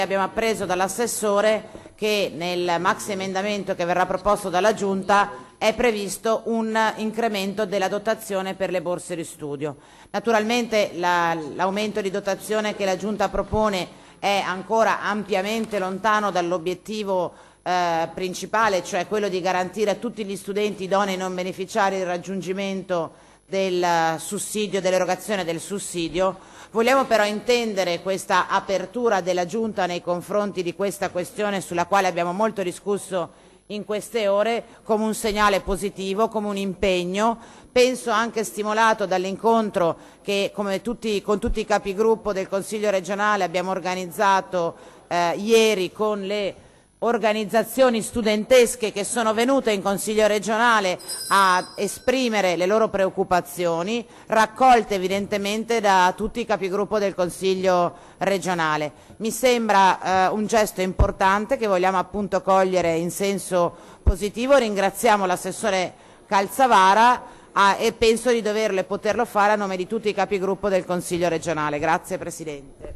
Abbiamo appreso dall'assessore che nel maxi emendamento che verrà proposto dalla Giunta è previsto un incremento della dotazione per le borse di studio. Naturalmente l'aumento di dotazione che la Giunta propone è ancora ampiamente lontano dall'obiettivo principale, cioè quello di garantire a tutti gli studenti idonei non beneficiari il raggiungimento del sussidio, dell'erogazione del sussidio. Vogliamo però intendere questa apertura della Giunta nei confronti di questa questione, sulla quale abbiamo molto discusso in queste ore, come un segnale positivo, come un impegno, penso anche stimolato dall'incontro che con tutti i capigruppo del Consiglio regionale abbiamo organizzato ieri con le organizzazioni studentesche che sono venute in Consiglio regionale a esprimere le loro preoccupazioni, raccolte evidentemente da tutti i capigruppo del Consiglio regionale. Mi sembra un gesto importante che vogliamo appunto cogliere in senso positivo. Ringraziamo l'assessore Calzavara e penso di doverlo e poterlo fare a nome di tutti i capigruppo del Consiglio regionale. Grazie Presidente.